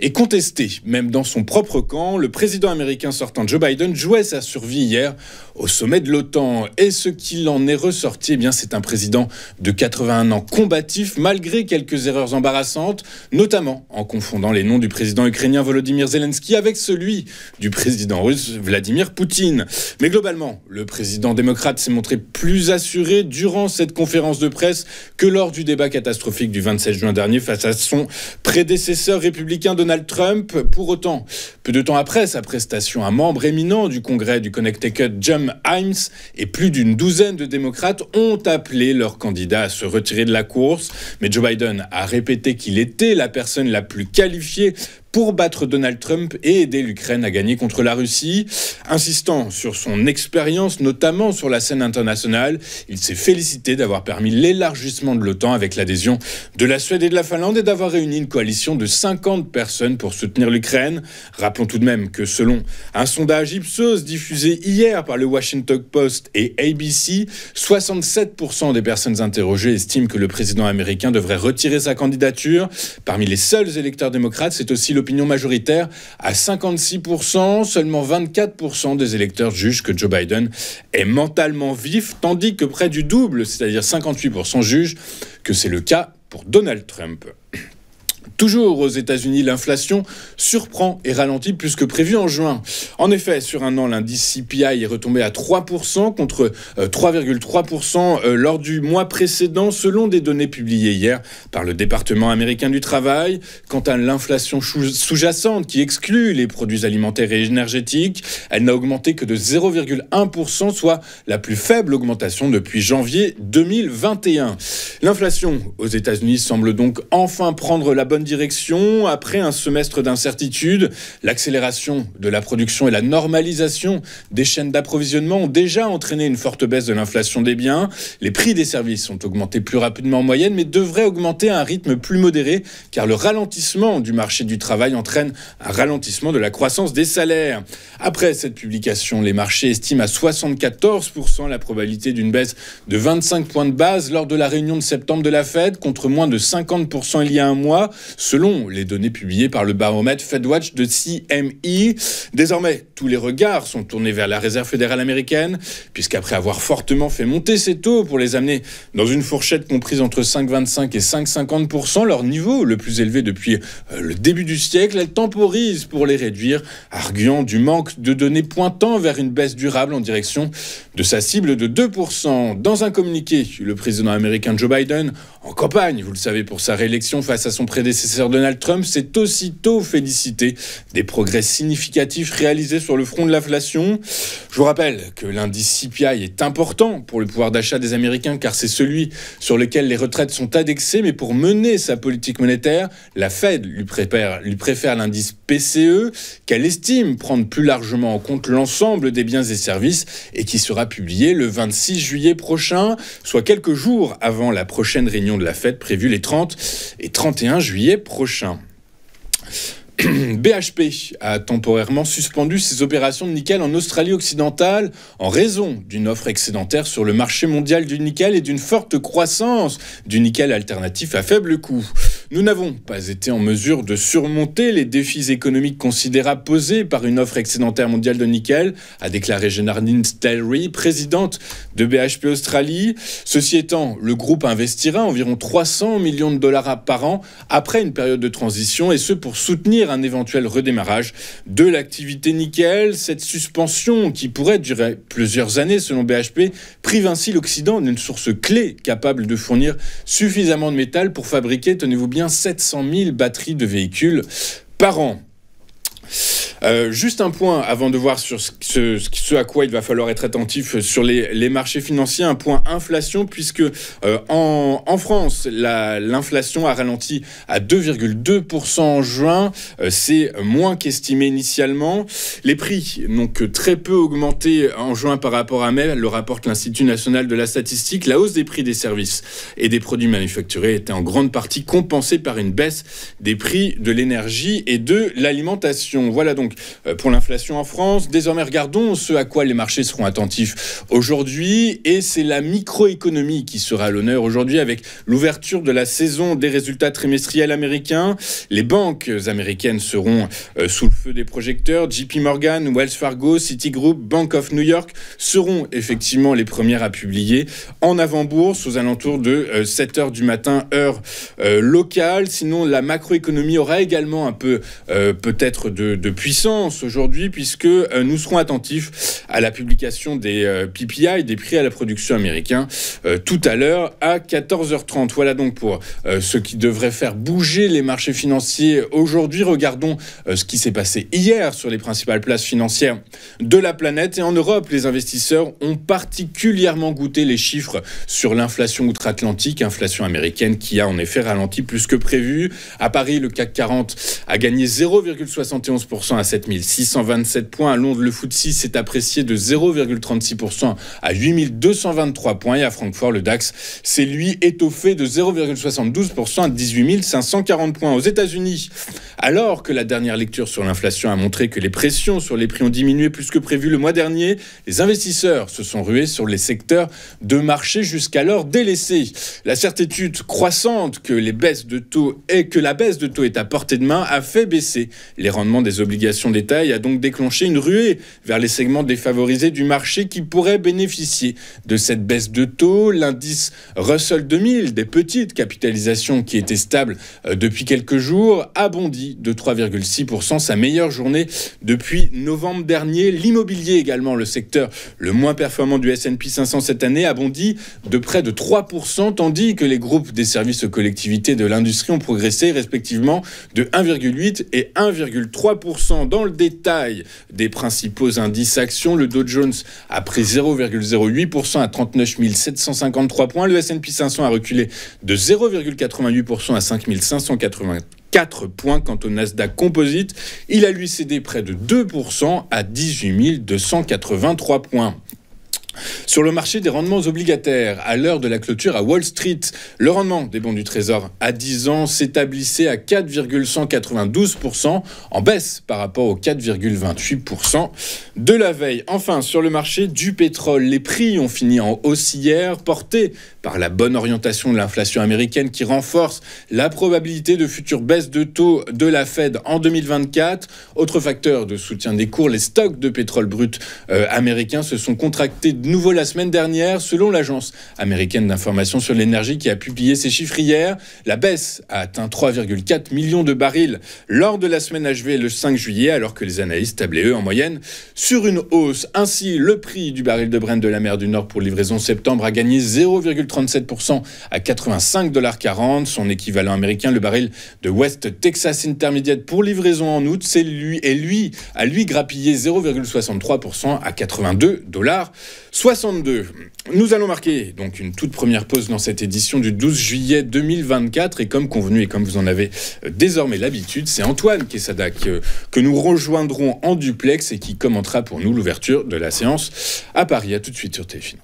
est contesté. Même dans son propre camp, le président américain sortant Joe Biden jouait sa survie hier au sommet de l'OTAN. Et ce qu'il en est ressorti, eh bien, c'est un président de 81 ans combatif, malgré quelques erreurs embarrassantes, notamment en confondant les noms du président ukrainien Volodymyr Zelensky avec celui du président russe Vladimir Poutine. Mais globalement, le président démocrate s'est montré plus assuré durant cette conférence de presse que lors du débat catastrophique du 27 juin dernier face à son prédécesseur républicain Donald Trump. Pour autant, peu de temps après sa prestation, un membre éminent du Congrès du Connecticut, Jim Himes, et plus d'une douzaine de démocrates ont appelé leur candidat à se retirer de la course. Mais Joe Biden a répété qu'il était la personne la plus qualifiée pour battre Donald Trump et aider l'Ukraine à gagner contre la Russie. Insistant sur son expérience, notamment sur la scène internationale, il s'est félicité d'avoir permis l'élargissement de l'OTAN avec l'adhésion de la Suède et de la Finlande et d'avoir réuni une coalition de 50 personnes pour soutenir l'Ukraine. Rappelons tout de même que selon un sondage Ipsos diffusé hier par le Washington Post et ABC, 67% des personnes interrogées estiment que le président américain devrait retirer sa candidature. Parmi les seuls électeurs démocrates, c'est aussi l'opinion majoritaire à 56%. Seulement 24% des électeurs jugent que Joe Biden est mentalement vif, tandis que près du double, c'est-à-dire 58%, jugent que c'est le cas pour Donald Trump. Toujours aux États-Unis, l'inflation surprend et ralentit plus que prévu en juin. En effet, sur un an, l'indice CPI est retombé à 3% contre 3,3% lors du mois précédent, selon des données publiées hier par le département américain du travail. Quant à l'inflation sous-jacente qui exclut les produits alimentaires et énergétiques, elle n'a augmenté que de 0,1%, soit la plus faible augmentation depuis janvier 2021. L'inflation aux États-Unis semble donc enfin prendre la bonne direction. Après un semestre d'incertitude, l'accélération de la production et la normalisation des chaînes d'approvisionnement ont déjà entraîné une forte baisse de l'inflation des biens. Les prix des services ont augmenté plus rapidement en moyenne, mais devraient augmenter à un rythme plus modéré, car le ralentissement du marché du travail entraîne un ralentissement de la croissance des salaires. Après cette publication, les marchés estiment à 74% la probabilité d'une baisse de 25 points de base lors de la réunion de septembre de la Fed, contre moins de 50% il y a un mois, selon les données publiées par le baromètre FedWatch de CME. Désormais, tous les regards sont tournés vers la Réserve fédérale américaine, puisqu'après avoir fortement fait monter ses taux pour les amener dans une fourchette comprise entre 5,25 et 5,50%, leur niveau le plus élevé depuis le début du siècle, elle temporise pour les réduire, arguant du manque de données pointant vers une baisse durable en direction de sa cible de 2%. Dans un communiqué, le président américain Joe Biden, en campagne, vous le savez, pour sa réélection face à son prédécesseur Donald Trump, s'est aussitôt félicité des progrès significatifs réalisés sur le front de l'inflation. Je vous rappelle que l'indice CPI est important pour le pouvoir d'achat des Américains, car c'est celui sur lequel les retraites sont indexées, mais pour mener sa politique monétaire, la Fed lui préfère l'indice PCE, qu'elle estime prendre plus largement en compte l'ensemble des biens et services et qui sera publié le 26 juillet prochain, soit quelques jours avant la prochaine réunion de la Fed prévue les 30 et 31 juillet prochains. BHP a temporairement suspendu ses opérations de nickel en Australie occidentale en raison d'une offre excédentaire sur le marché mondial du nickel et d'une forte croissance du nickel alternatif à faible coût. Nous n'avons pas été en mesure de surmonter les défis économiques considérables posés par une offre excédentaire mondiale de nickel, a déclaré Géraldine Stellery, présidente de BHP Australie. Ceci étant, le groupe investira environ 300 millions de dollars par an après une période de transition, et ce pour soutenir un éventuel redémarrage de l'activité nickel. Cette suspension, qui pourrait durer plusieurs années selon BHP, prive ainsi l'Occident d'une source clé capable de fournir suffisamment de métal pour fabriquer, tenez-vous bien, 700 000 batteries de véhicules par an. Juste un point avant de voir sur ce à quoi il va falloir être attentif sur les marchés financiers, un point inflation, puisque en France, l'inflation a ralenti à 2,2% en juin. C'est moins qu'estimé initialement. Les prix n'ont que très peu augmenté en juin par rapport à mai, le rapporte l'Institut national de la statistique. La hausse des prix des services et des produits manufacturés était en grande partie compensée par une baisse des prix de l'énergie et de l'alimentation. Voilà donc donc pour l'inflation en France. Désormais, regardons ce à quoi les marchés seront attentifs aujourd'hui. Et c'est la microéconomie qui sera à l'honneur aujourd'hui avec l'ouverture de la saison des résultats trimestriels américains. Les banques américaines seront sous le feu des projecteurs. JP Morgan, Wells Fargo, Citigroup, Bank of New York seront effectivement les premières à publier en avant-bourse aux alentours de 7 h du matin, heure locale. Sinon, la macroéconomie aura également un peu peut-être de puissance aujourd'hui puisque nous serons attentifs à la publication des PPI, des prix à la production américains, tout à l'heure à 14 h 30. Voilà donc pour ce qui devrait faire bouger les marchés financiers aujourd'hui. Regardons ce qui s'est passé hier sur les principales places financières de la planète. Et en Europe, les investisseurs ont particulièrement goûté les chiffres sur l'inflation outre-Atlantique, inflation américaine qui a en effet ralenti plus que prévu. À Paris, le CAC 40 a gagné 0,71% à 7627 points. À Londres, le FTSE s'est apprécié de 0,36% à 8223 points. Et à Francfort, le DAX s'est lui étoffé de 0,72% à 18 540 points. Aux États-Unis, alors que la dernière lecture sur l'inflation a montré que les pressions sur les prix ont diminué plus que prévu le mois dernier, les investisseurs se sont rués sur les secteurs de marché jusqu'alors délaissés. La certitude croissante que la baisse de taux est à portée de main a fait baisser les rendements des obligations d'État et a donc déclenché une ruée vers les segments défavorisés du marché qui pourraient bénéficier de cette baisse de taux. L'indice Russell 2000 des petites capitalisations qui était stable depuis quelques jours a bondi de 3,6%, sa meilleure journée depuis novembre dernier. L'immobilier également, le secteur le moins performant du S&P 500 cette année, a bondi de près de 3%, tandis que les groupes des services aux collectivités de l'industrie ont progressé respectivement de 1,8 et 1,3%. Dans le détail des principaux indices actions, le Dow Jones a pris 0,08% à 39 753 points. Le S&P 500 a reculé de 0,88% à 5 584 points. Quant au Nasdaq Composite, il a lui cédé près de 2% à 18 283 points. Sur le marché des rendements obligataires, à l'heure de la clôture à Wall Street, le rendement des bons du Trésor à 10 ans s'établissait à 4,192%, en baisse par rapport aux 4,28% de la veille. Enfin, sur le marché du pétrole, les prix ont fini en hausse hier, portés par la bonne orientation de l'inflation américaine qui renforce la probabilité de futures baisses de taux de la Fed en 2024. Autre facteur de soutien des cours, les stocks de pétrole brut américains se sont contractés de nouveau la semaine dernière, selon l'agence américaine d'information sur l'énergie qui a publié ses chiffres hier. La baisse a atteint 3,4 millions de barils lors de la semaine achevée le 5 juillet, alors que les analystes tablaient eux en moyenne sur une hausse. Ainsi, le prix du baril de Brent de la mer du Nord pour livraison septembre a gagné 0,37% à 85,40 $. Son équivalent américain, le baril de West Texas Intermediate pour livraison en août, a lui grappillé 0,63% à 82,62 $. Nous allons marquer donc une toute première pause dans cette édition du 12 juillet 2024 et comme convenu et comme vous en avez désormais l'habitude, c'est Antoine Quesada que nous rejoindrons en duplex et qui commentera pour nous l'ouverture de la séance à Paris. À tout de suite sur TF1.